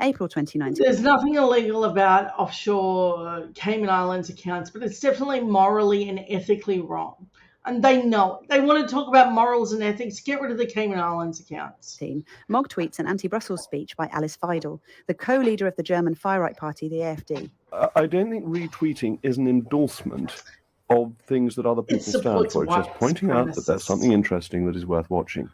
Speaker 6: April 2019.
Speaker 1: There's nothing illegal about offshore Cayman Islands accounts, but it's definitely morally and ethically wrong. And they know it. They want to talk about morals and ethics. Get rid of the Cayman Islands accounts.
Speaker 6: Mogg tweets an anti-Brussels speech by Alice Weidel, the co-leader of the German far-right party, the AfD.
Speaker 10: I don't think retweeting is an endorsement of things that other people stand for. It's just pointing out that there's something interesting that is worth watching.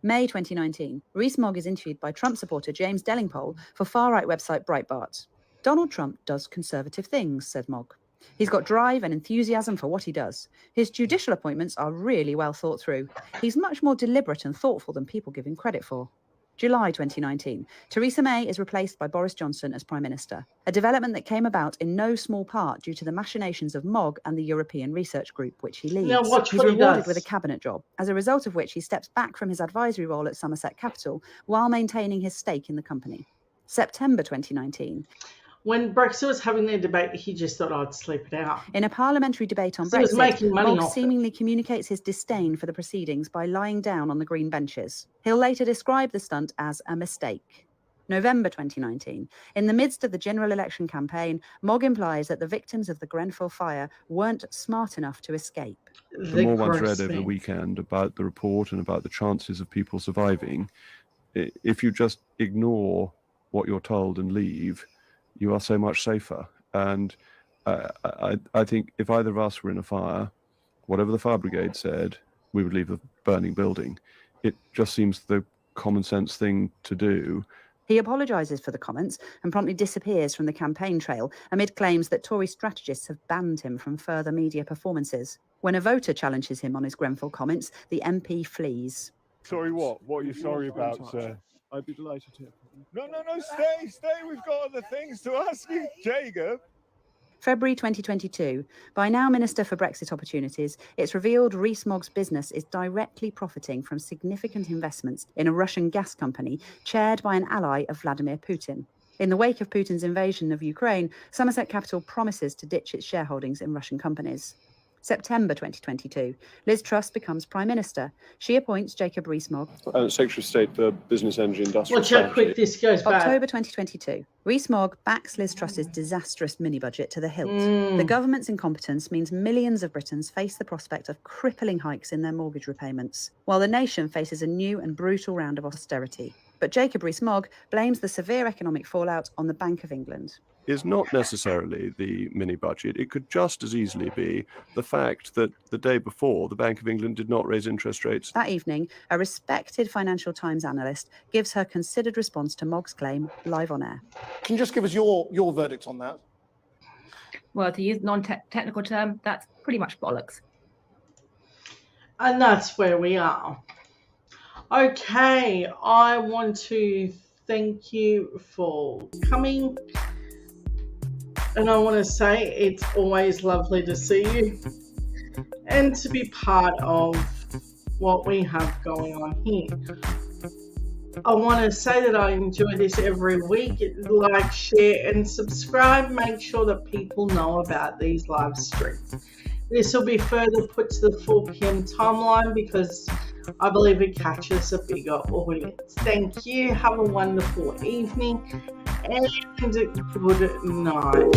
Speaker 6: May 2019, Rees-Mogg is interviewed by Trump supporter James Dellingpole for far-right website Breitbart. "Donald Trump does conservative things," said Mogg. "He's got drive and enthusiasm for what he does. His judicial appointments are really well thought through. He's much more deliberate and thoughtful than people give him credit for." July 2019, Theresa May is replaced by Boris Johnson as Prime Minister, a development that came about in no small part due to the machinations of Mogg and the European Research Group, which he leads.
Speaker 1: Now watch
Speaker 6: He's
Speaker 1: what he
Speaker 6: rewarded
Speaker 1: does.
Speaker 6: with a cabinet job, as a result of which he steps back from his advisory role at Somerset Capital while maintaining his stake in the company. September 2019.
Speaker 1: When Brexit was having their debate, he just thought I'd sleep it out.
Speaker 6: In a parliamentary debate on
Speaker 1: So he was
Speaker 6: Brexit,
Speaker 1: making money
Speaker 6: Mogg
Speaker 1: off it.
Speaker 6: seemingly communicates his disdain for the proceedings by lying down on the green benches. He'll later describe the stunt as a mistake. November 2019. In the midst of the general election campaign, Mogg implies that the victims of the Grenfell fire weren't smart enough to escape.
Speaker 10: The more one's read over the weekend about the report and about the chances of people surviving, if you just ignore what you're told and leave, you are so much safer. And I think if either of us were in a fire, whatever the fire brigade said, we would leave the burning building. It just seems the common sense thing to do.
Speaker 6: He apologises for the comments and promptly disappears from the campaign trail amid claims that Tory strategists have banned him from further media performances. When a voter challenges him on his Grenfell comments, the MP flees.
Speaker 15: Sorry what? What are you sorry about, sir?
Speaker 10: I'd be delighted to.
Speaker 15: No, stay. We've got other things to ask you, Jacob.
Speaker 6: February 2022. By now Minister for Brexit Opportunities, it's revealed Rees-Mogg's business is directly profiting from significant investments in a Russian gas company chaired by an ally of Vladimir Putin. In the wake of Putin's invasion of Ukraine, Somerset Capital promises to ditch its shareholdings in Russian companies. September 2022. Liz Truss becomes Prime Minister. She appoints Jacob Rees-Mogg
Speaker 10: Secretary of State for Business, Energy, Industrial
Speaker 1: Watch how quick this goes back.
Speaker 6: October 2022. Rees-Mogg backs Liz Truss's disastrous mini-budget to the hilt. The government's incompetence means millions of Britons face the prospect of crippling hikes in their mortgage repayments, while the nation faces a new and brutal round of austerity. But Jacob Rees-Mogg blames the severe economic fallout on the Bank of England.
Speaker 10: Is not necessarily the mini-budget. It could just as easily be the fact that the day before, the Bank of England did not raise interest rates.
Speaker 6: That evening, a respected Financial Times analyst gives her considered response to Mogg's claim live on air.
Speaker 13: Can you just give us your verdict on that?
Speaker 16: Well, to use non-technical term, that's pretty much bollocks.
Speaker 1: And that's where we are. Okay, I want to thank you for coming. And I want to say it's always lovely to see you and to be part of what we have going on here. I want to say that I enjoy this every week. Like, share and subscribe. Make sure that people know about these live streams. This will be further put to the 4 p.m. timeline because I believe it catches a bigger audience. Thank you. Have a wonderful evening and good night.